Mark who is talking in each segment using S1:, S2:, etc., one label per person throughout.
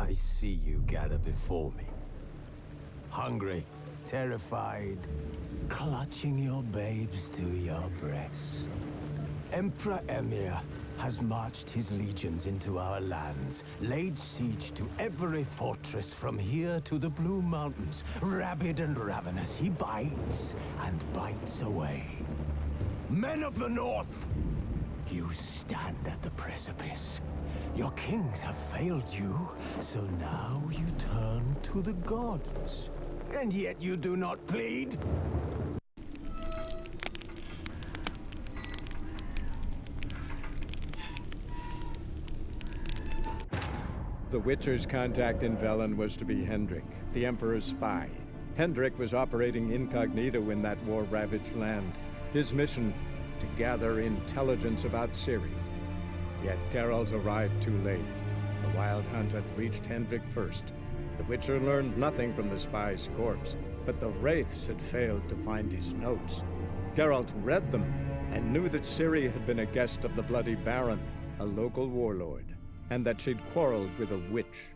S1: I see you gather before me. Hungry, terrified, clutching your babes to your breast. Emperor Emhyr has marched his legions into our lands, laid siege to every fortress from here to the Blue Mountains. Rabid and ravenous, he bites and bites away. Men of the North, you stand at the precipice. Your kings have failed you, so now you turn to the gods. And yet you do not plead?
S2: The Witcher's contact in Velen was to be Hendrik, the Emperor's spy. Hendrik was operating incognito in that war-ravaged land. His mission, to gather intelligence about Ciri. Yet Geralt arrived too late. The Wild Hunt had reached Hendrik first. The Witcher learned nothing from the spy's corpse, but the Wraiths had failed to find his notes. Geralt read them and knew that Ciri had been a guest of the Bloody Baron, a local warlord, and that she'd quarreled with a witch.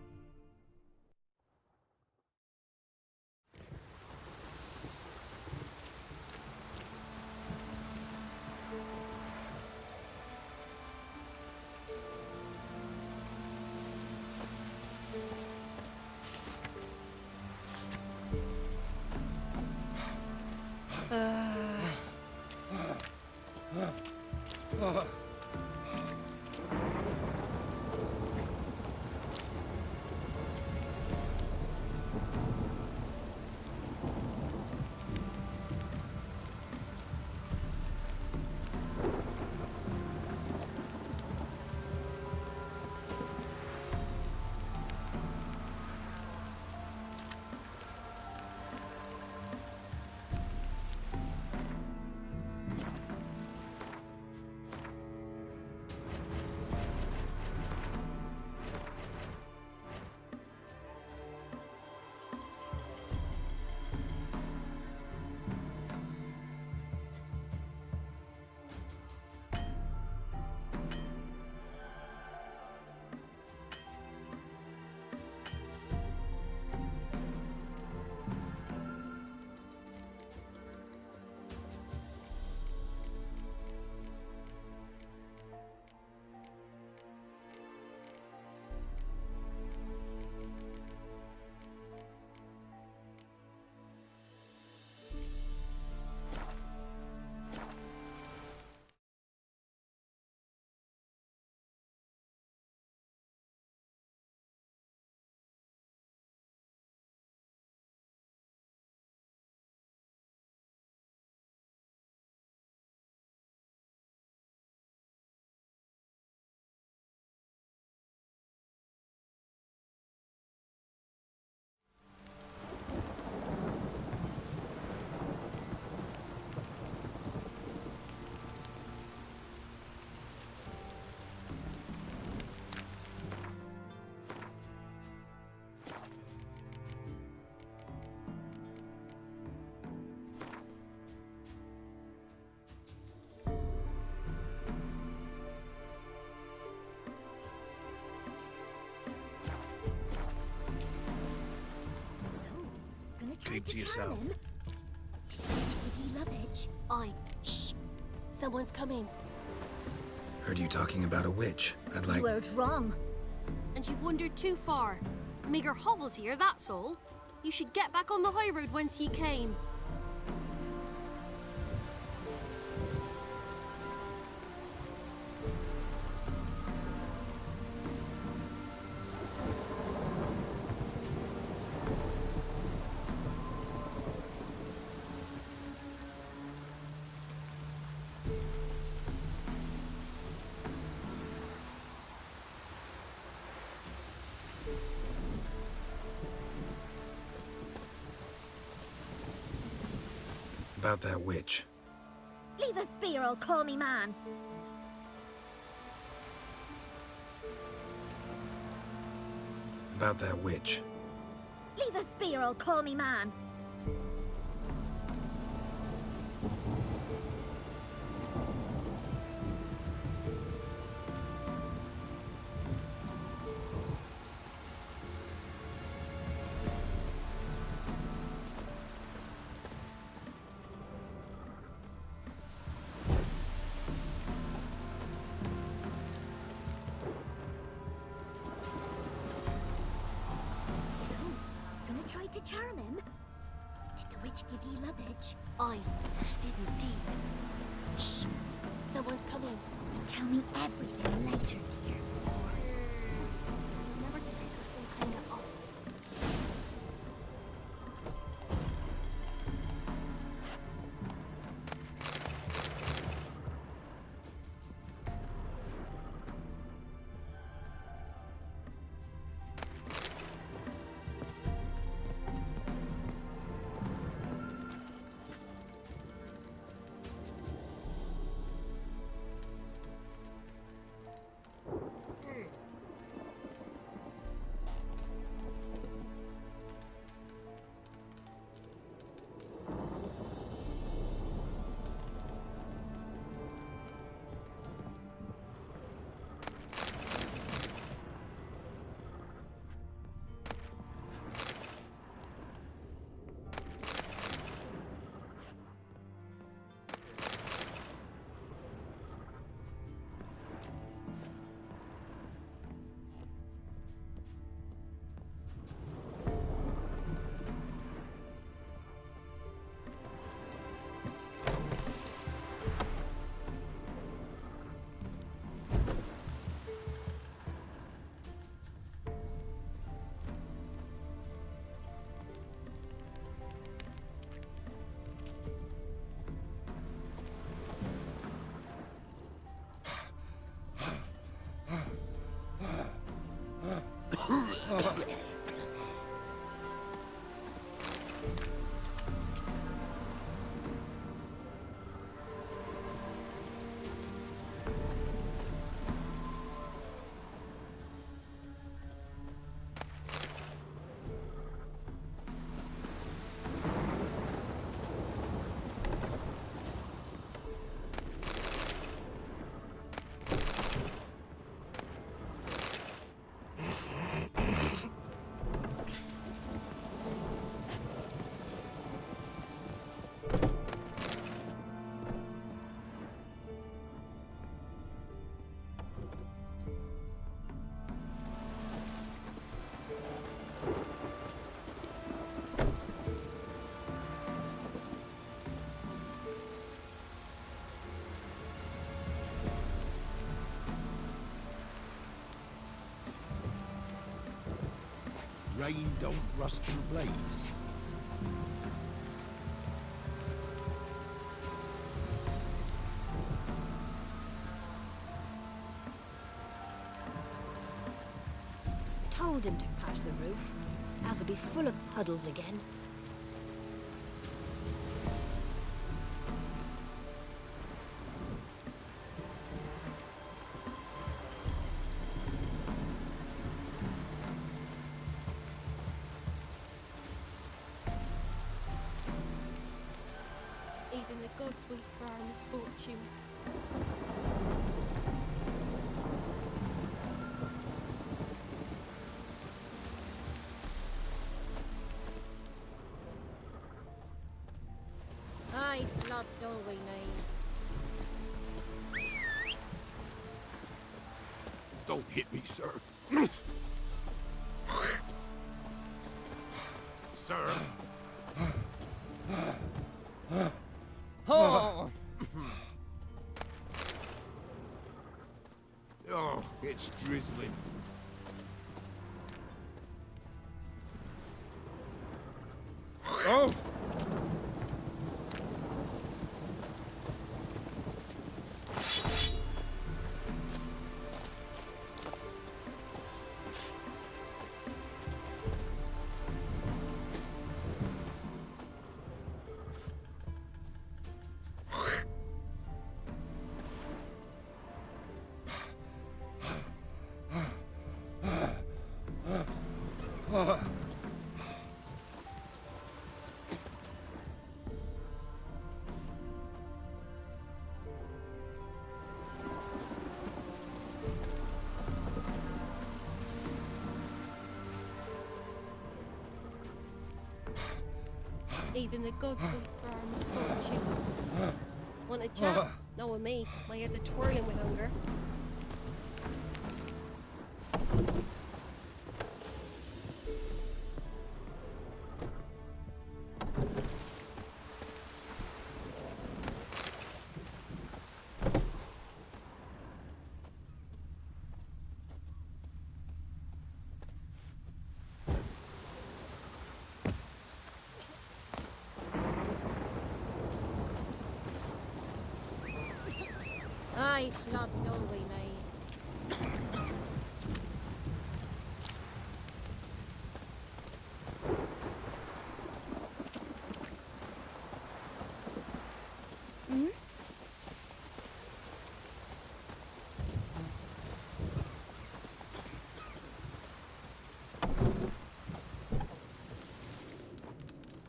S3: Keep to yourself.
S4: Shh. Someone's coming.
S3: Heard you talking about a witch. I'd like...
S5: You heard wrong.
S4: And you wandered too far. Meager hovels here, that's all. You should get back on the high road whence ye came.
S3: About that witch.
S5: Leave us be or I'll call me man.
S3: About that witch.
S5: Leave us be or I'll call me man. tried to charm him? Did the witch give ye luggage?
S4: Aye, she did indeed. Shh! Someone's coming.
S5: Tell me everything later, dear.
S4: Remember to take her full kind of off.
S1: Rain don't rust your blades.
S6: Told him to patch the roof, as it'll be full of puddles again.
S4: Even the gods weep for our misfortune.
S6: Aye, flood's all we need.
S1: Don't hit me, sir. Sir.
S6: Oh!
S1: Oh, it's drizzling. Oh!
S4: Even the gods weep for our misfortune. Want a chat? No, with me. My head's a twirling with hunger. My flood's all we need.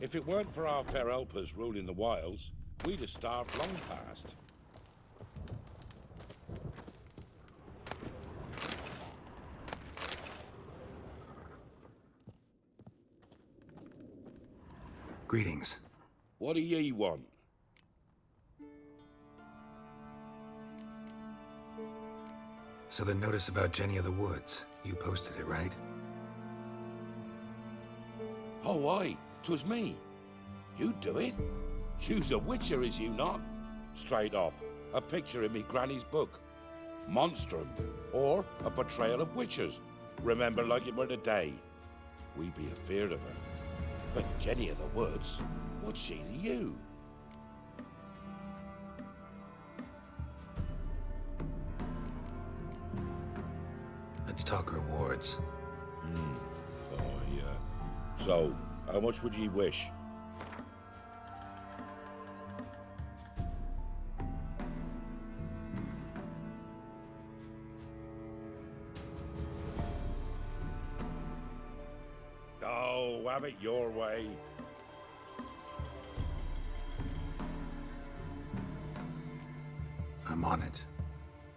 S7: If it weren't for our fair helpers ruling the wilds, we'd have starved long past.
S3: Greetings.
S7: What do ye want?
S3: So the notice about Jenny of the Woods, you posted it, right?
S7: Oh, aye, 'twas me. You do it? You's a witcher, is you not? Straight off, a picture in me granny's book. Monstrum, or a portrayal of witchers. Remember like it were the day. We be afeard of her. But Jenny of the Woods, what's she to you?
S3: Let's talk rewards.
S7: Oh, yeah. So, how much would ye wish? Oh, have it your way.
S3: I'm on it.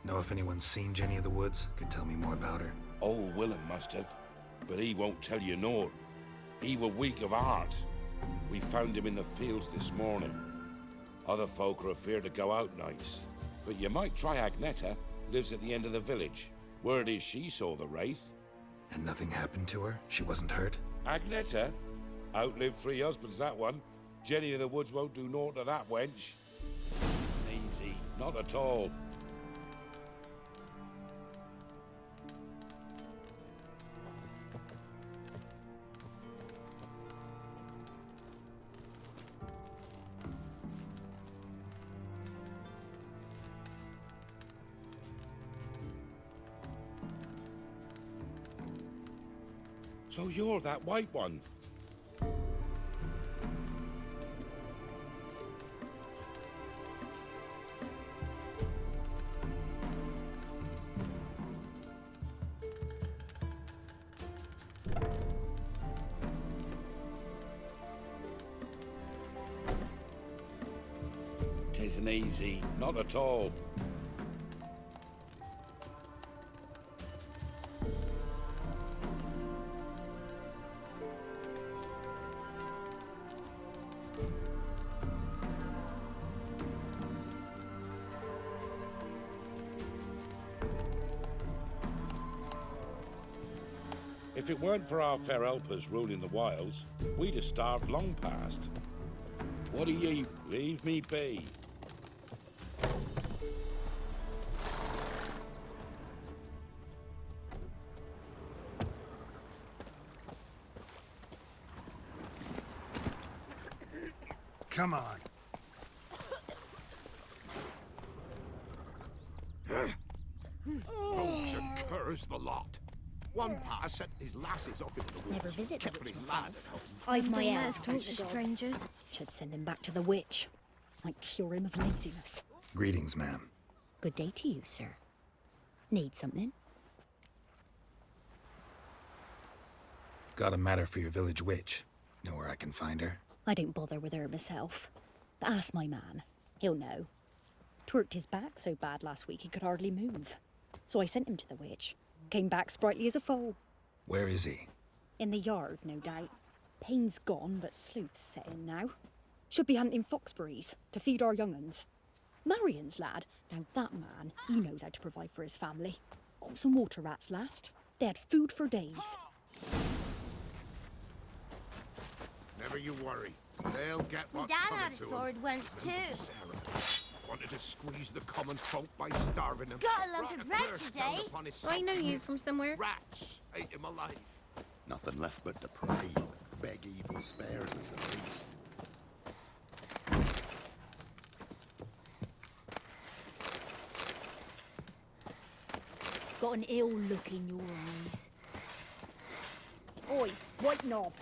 S3: Know if anyone's seen Jenny of the Woods? Could tell me more about her.
S7: Old Willem must have, but he won't tell you naught. He were weak of heart. We found him in the fields this morning. Other folk are afeard to go out nights. But you might try Agneta, lives at the end of the village. Word is she saw the wraith.
S3: And nothing happened to her? She wasn't hurt?
S7: Agneta? Outlived 3 husbands, that one. Jenny of the Woods won't do naught to that wench. Easy, not at all. So you're that white one? Tisn't easy, not at all. If it weren't for our fair helpers ruling the wilds, we'd have starved long past. What do ye leave me be?
S8: Come on.
S9: Oh, should curse the lot. One pa sent his lasses off into the woods.
S6: Never visit the
S9: kept
S6: witch
S9: his
S6: myself.
S9: lad at home.
S6: I've my
S4: Doesn't
S6: elf
S4: matter, talk
S6: out
S4: to
S6: the gods.
S4: strangers.
S6: Should send him back to the witch. Might cure him of laziness.
S3: Greetings, ma'am.
S6: Good day to you, sir. Need something?
S3: Got a matter for your village witch. Know where I can find her?
S6: I don't bother with her myself. But ask my man. He'll know. Twerked his back so bad last week he could hardly move. So I sent him to the witch. Came back sprightly as a foal.
S3: Where is he?
S6: In the yard, no doubt. Pain's gone, but sleuth's set in now. Should be hunting foxberries to feed our young uns. Marion's lad, now that man, he knows how to provide for his family. Got some water rats last. They had food for days.
S9: Never you worry. They'll get
S5: My
S9: what's
S5: dad
S9: coming
S5: had a
S9: to 'em.
S5: sword once too.
S9: Sarah wanted to squeeze the common folk by starving them.
S5: Got a lump
S9: Brought
S5: of bread
S9: curse down
S5: today.
S9: upon his
S4: I know
S9: son.
S4: you from somewhere.
S9: Rats ate him alive. Nothing left but to pray. Beg evil spares us at least.
S5: Got an ill look in your eyes.
S6: Oi, white knob.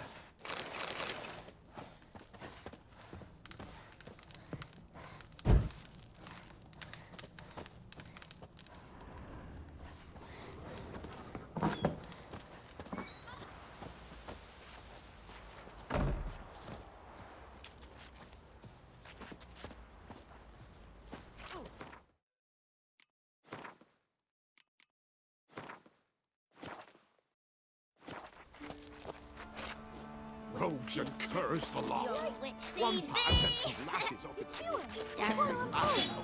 S9: Rogues and curs the lot.
S5: Your witch, see
S9: One
S5: thee?
S9: pass and lashes off its
S5: Down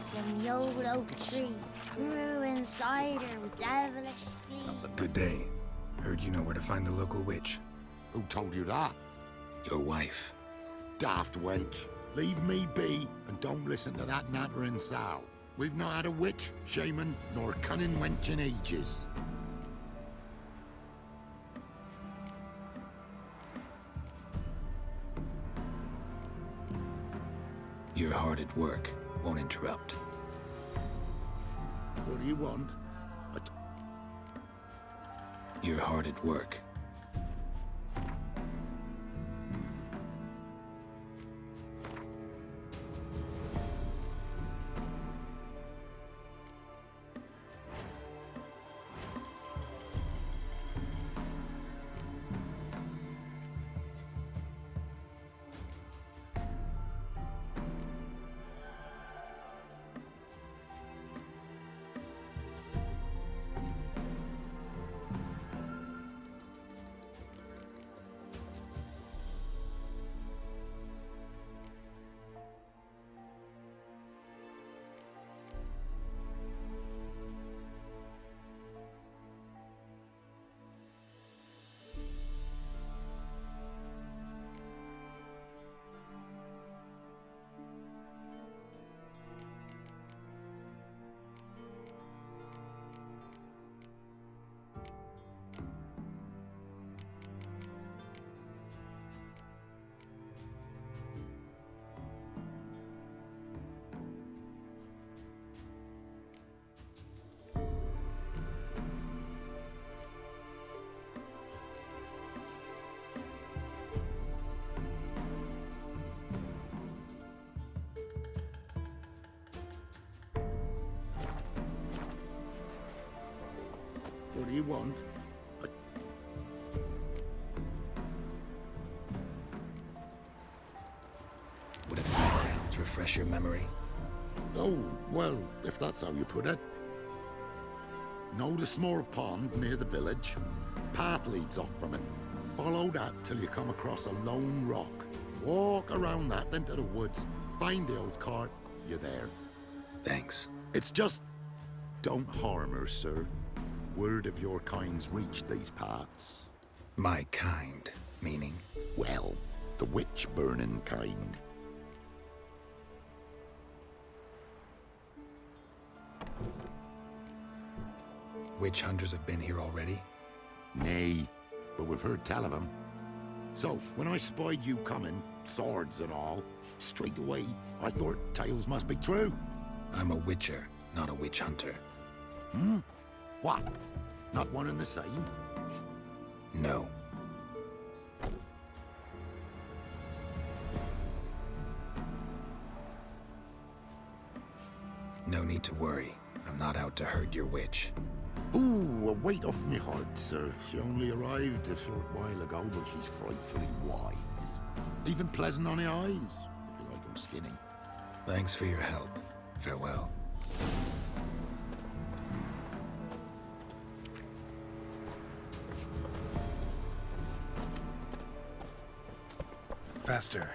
S5: some the old oak tree grew inside her with devilish glee.
S3: Good day. Heard you know where to find the local witch.
S9: Who told you that?
S3: Your wife.
S9: Daft wench. Leave me be and don't listen to that nattering sow. We've not had a witch, shaman, nor cunning wench in ages.
S3: You're hard at work. Won't interrupt.
S9: What do you want?
S3: You're hard at work.
S9: What do you want?
S3: Would a few crowns refresh your memory?
S9: Oh, well, if that's how you put it. Know the small pond near the village? Path leads off from it. Follow that till you come across a lone rock. Walk around that, then to the woods. Find the old cart. You're there.
S3: Thanks.
S9: It's just... don't harm her, sir. Word of your kind's reached these parts.
S3: My kind, meaning?
S9: Well, the witch-burning kind.
S3: Witch hunters have been here already?
S9: Nay, but we've heard tell of 'em. So, when I spied you coming, swords and all, straight away, I thought tales must be true.
S3: I'm a witcher, not a witch hunter.
S9: What? Not one and the same?
S3: No. No need to worry. I'm not out to hurt your witch.
S9: Ooh, a weight off me heart, sir. She only arrived a short while ago, but she's frightfully wise. Even pleasant on the eyes, if you like 'em skinny.
S3: Thanks for your help. Farewell.
S8: Faster.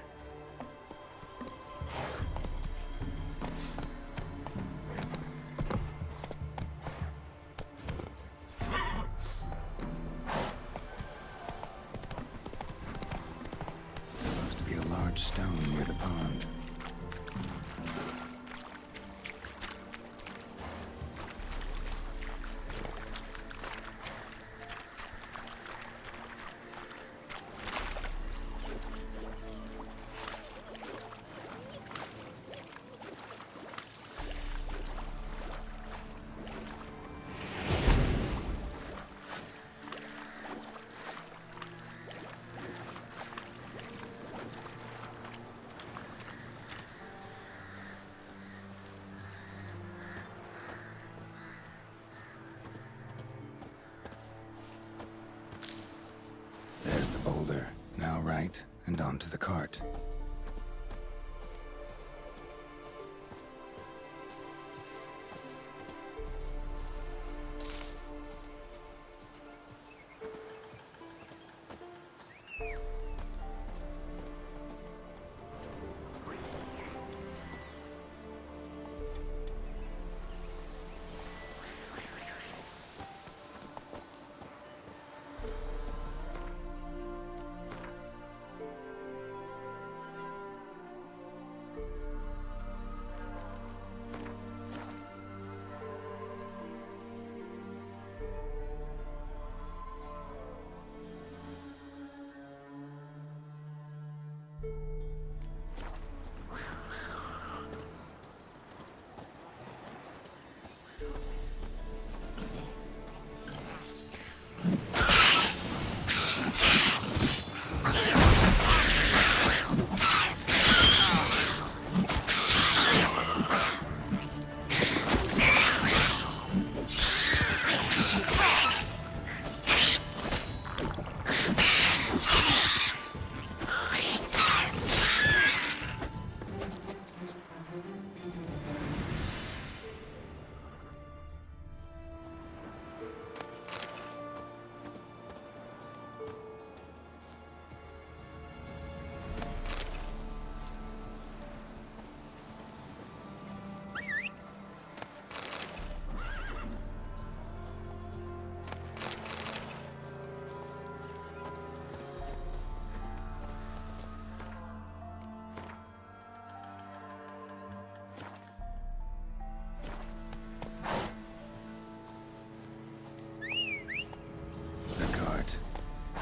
S3: Supposed to be a large stone near the pond. onto the cart.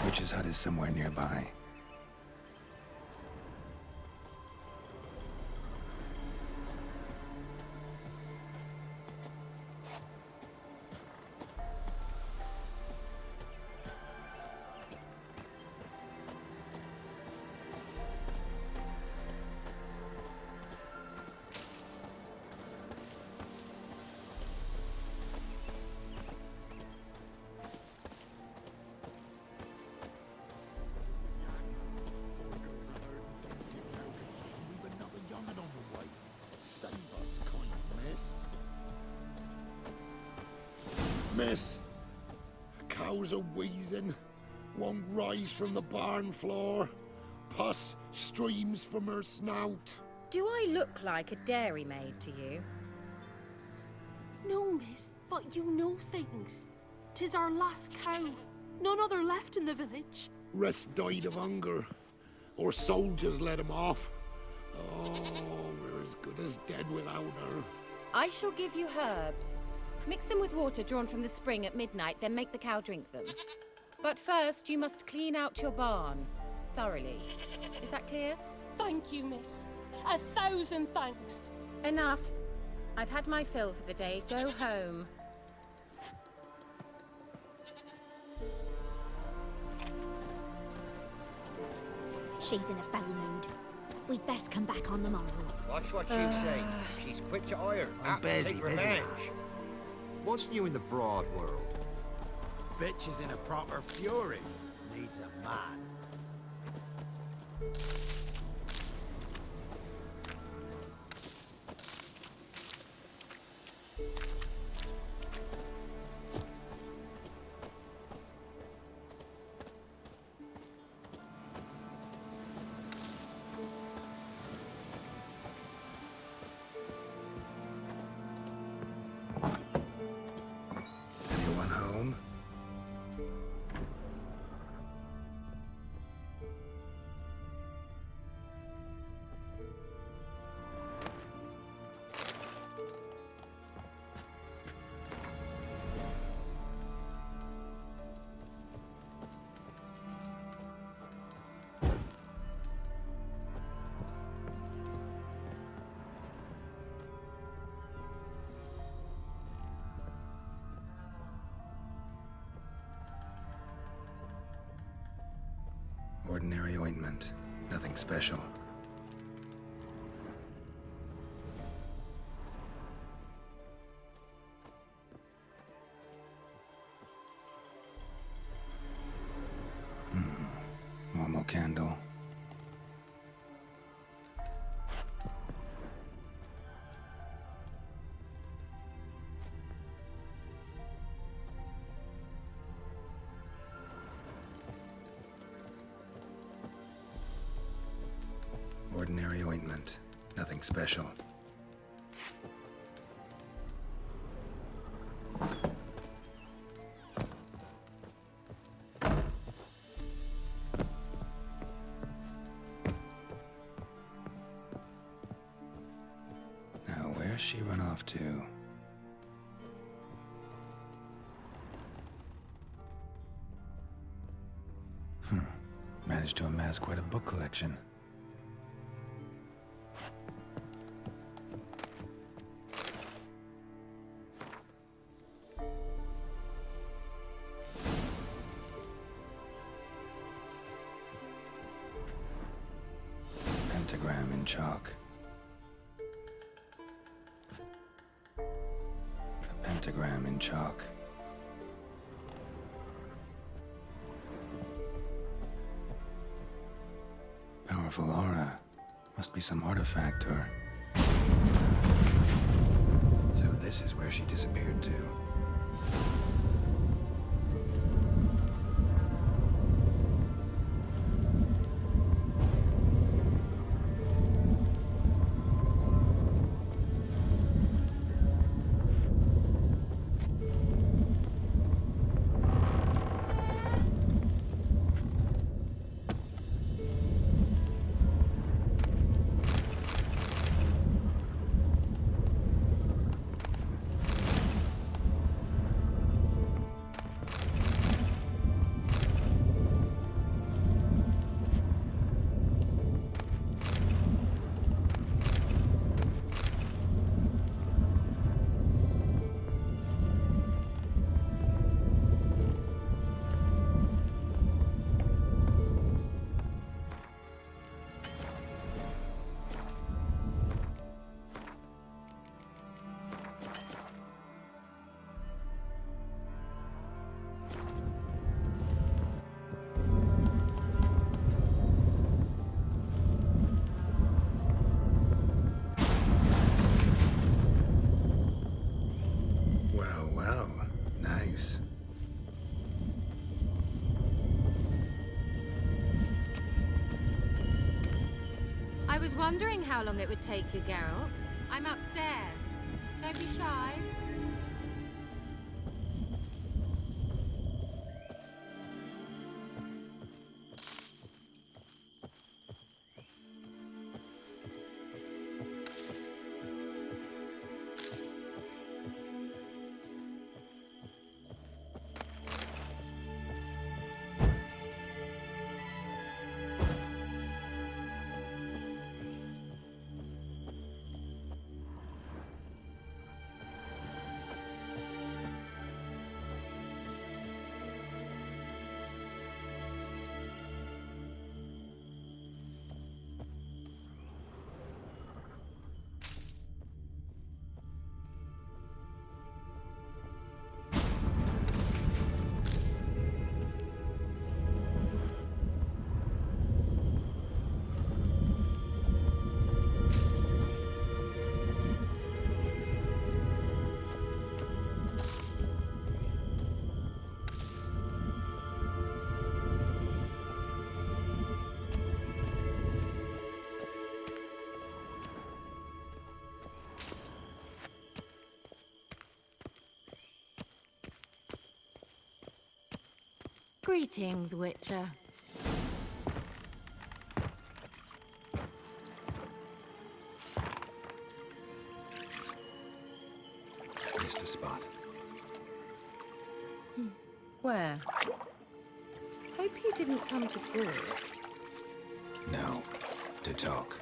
S3: Witch's hut is somewhere nearby.
S9: Miss, cows are wheezing, won't rise from the barn floor. Pus streams from her snout.
S10: Do I look like a dairymaid to you?
S4: No, miss, but you know things. 'Tis our last cow. None other left in the village.
S9: Rest died of hunger, or soldiers let him off. Oh, we're as good as dead without her.
S10: I shall give you herbs. Mix them with water drawn from the spring at midnight, then make the cow drink them. But first, you must clean out your barn thoroughly. Is that clear?
S4: Thank you, miss. 1,000 thanks.
S10: Enough. I've had my fill for the day. Go home.
S5: She's in a foul mood. We'd best come back on the morrow.
S11: Watch what you say. She's quick to ire.
S12: I'm busy,
S11: take revenge.
S12: What's new in the broad world?
S1: Bitch is in a proper fury. Needs a man.
S3: Anyone home? Ordinary ointment. Nothing special. Normal candle. ointment. Nothing special. Now, where's she run off to? Managed to amass quite a book collection. Pentagram in chalk. A pentagram in chalk. Powerful aura. Must be some artifact or... So this is where she disappeared to.
S10: I was wondering how long it would take you, Geralt. I'm upstairs. Don't be shy. Greetings, Witcher.
S3: Missed a spot.
S10: Where? Hope you didn't come to talk.
S3: No, to talk.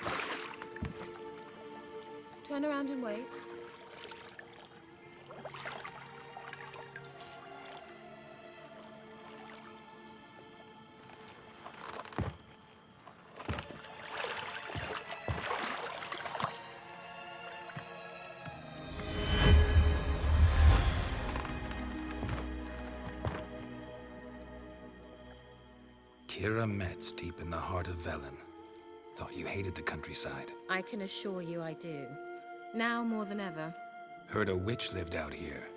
S10: Turn around and wait.
S3: Kira Metz, deep in the heart of Velen. Thought you hated the countryside.
S10: I can assure you I do. Now more than ever.
S3: Heard a witch lived out here.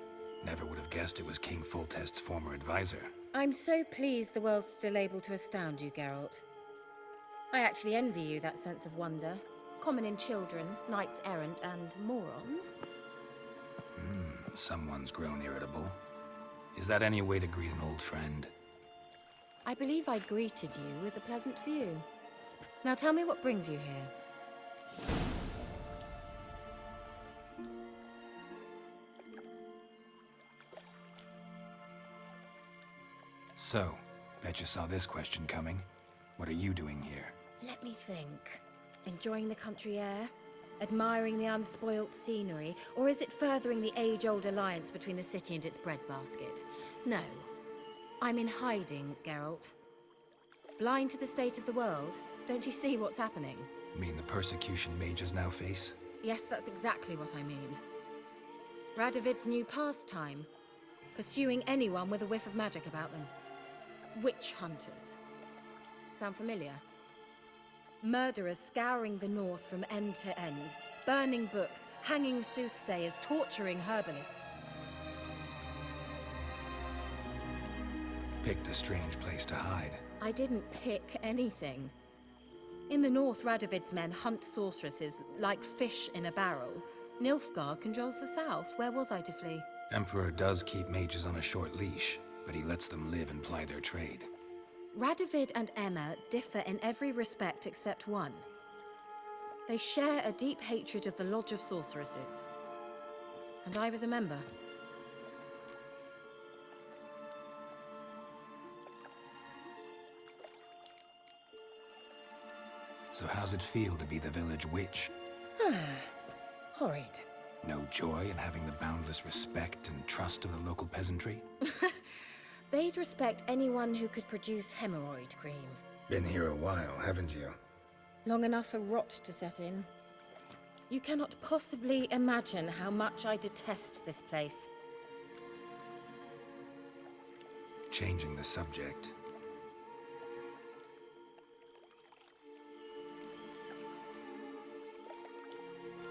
S3: Never would have guessed it was King Foltest's former advisor.
S10: I'm so pleased the world's still able to astound you, Geralt. I actually envy you that sense of wonder. common in children, knights errant, and morons.
S3: Someone's grown irritable. Is that any way to greet an old friend?
S10: I believe I greeted you with a pleasant view. Now tell me what brings you here.
S3: So, bet you saw this question coming. What are you doing here?
S10: Let me think. Enjoying the country air? Admiring the unspoilt scenery? Or is it furthering the age-old alliance between the city and its breadbasket? No. I'm in hiding, Geralt. Blind to the state of the world? Don't you see what's happening?
S3: Mean the persecution mages now face?
S10: Yes, that's exactly what I mean. Radovid's new pastime. Pursuing anyone with a whiff of magic about them. Witch hunters. Sound familiar? Murderers scouring the north from end to end. Burning books, hanging soothsayers, torturing herbalists.
S3: Picked a strange place to hide.
S10: I didn't pick anything. In the north, Radovid's men hunt sorceresses like fish in a barrel. Nilfgaard controls the south. Where was I to flee?
S3: Emperor does keep mages on a short leash, but he lets them live and ply their trade.
S10: Radovid and Emma differ in every respect except one. They share a deep hatred of the Lodge of Sorceresses. And I was a member.
S3: So how's it feel to be the village witch?
S10: Horrid.
S3: No joy in having the boundless respect and trust of the local peasantry?
S10: They'd respect anyone who could produce hemorrhoid cream.
S3: Been here a while, haven't you?
S10: Long enough for rot to set in. You cannot possibly imagine how much I detest this place.
S3: Changing the subject.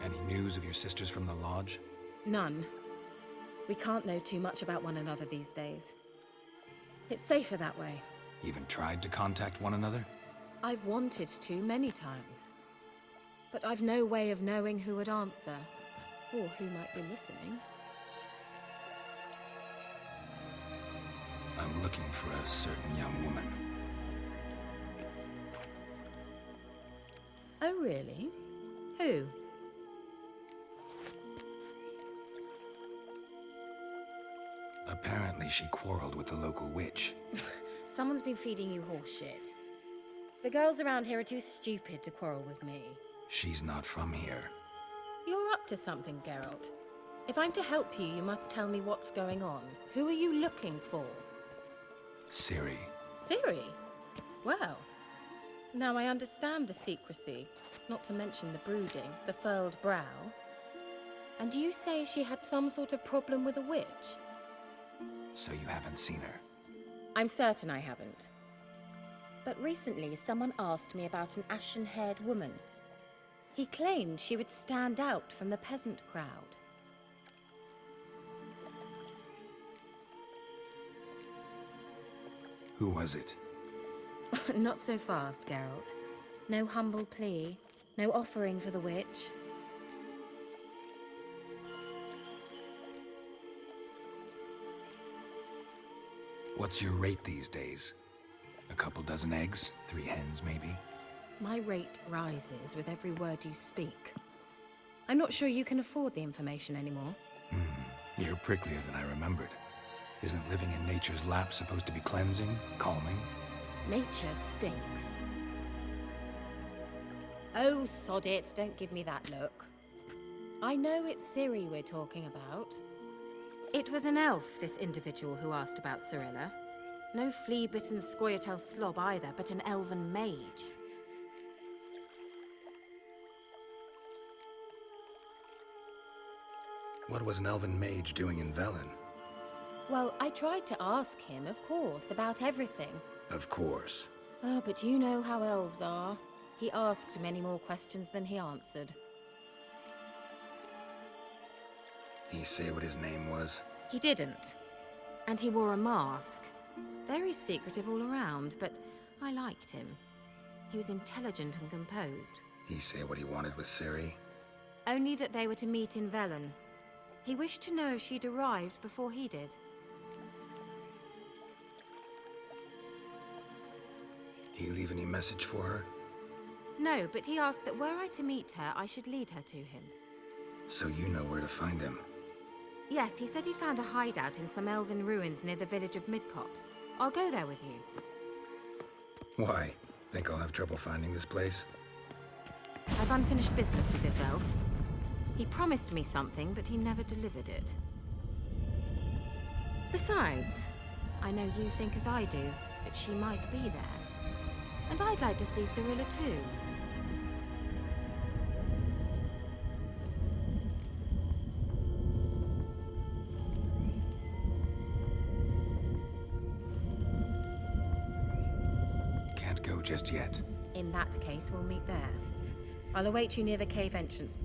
S3: Any news of your sisters from the lodge?
S10: None. We can't know too much about one another these days. It's safer that way.
S3: Even tried to contact one another?
S10: I've wanted to many times. But I've no way of knowing who would answer, or who might be listening.
S3: I'm looking for a certain young woman.
S10: Oh, really? Who?
S3: Apparently she quarreled with the local witch.
S10: Someone's been feeding you horseshit. The girls around here are too stupid to quarrel with me.
S3: She's not from here.
S10: You're up to something, Geralt. If I'm to help you, you must tell me what's going on. Who are you looking for?
S3: Ciri.
S10: Ciri? Well, now I understand the secrecy, not to mention the brooding, the furled brow. And you say she had some sort of problem with a witch?
S3: So you haven't seen her?
S10: I'm certain I haven't. But recently, someone asked me about an ashen-haired woman. He claimed she would stand out from the peasant crowd.
S3: Who was it?
S10: Not so fast, Geralt. No humble plea, no offering for the witch.
S3: What's your rate these days? A couple dozen eggs? 3 hens, maybe?
S10: My rate rises with every word you speak. I'm not sure you can afford the information anymore.
S3: You're pricklier than I remembered. Isn't living in nature's lap supposed to be cleansing, calming?
S10: Nature stinks. Oh, sod it. Don't give me that look. I know it's Ciri we're talking about. It was an elf, this individual who asked about Cirilla. No flea-bitten Scoia'tael slob either, but an elven mage.
S3: What was an elven mage doing in Velen?
S10: Well, I tried to ask him, of course, about everything.
S3: Of course.
S10: Oh, but you know how elves are. He asked many more questions than he answered.
S3: He say what his name was?
S10: He didn't. And he wore a mask. Very secretive all around, but I liked him. He was intelligent and composed.
S3: He say what he wanted with Ciri?
S10: Only that they were to meet in Velen. He wished to know if she'd arrived before he did.
S3: He leave any message for her?
S10: No, but he asked that were I to meet her, I should lead her to him.
S3: So you know where to find him?
S10: Yes, he said he found a hideout in some elven ruins near the village of Midcopse. I'll go there with you.
S3: Why? Think I'll have trouble finding this place?
S10: I've unfinished business with this elf. He promised me something, but he never delivered it. Besides, I know you think as I do, that she might be there. And I'd like to see Cirilla too.
S3: Can't go just yet.
S10: In that case, we'll meet there. I'll await you near the cave entrance.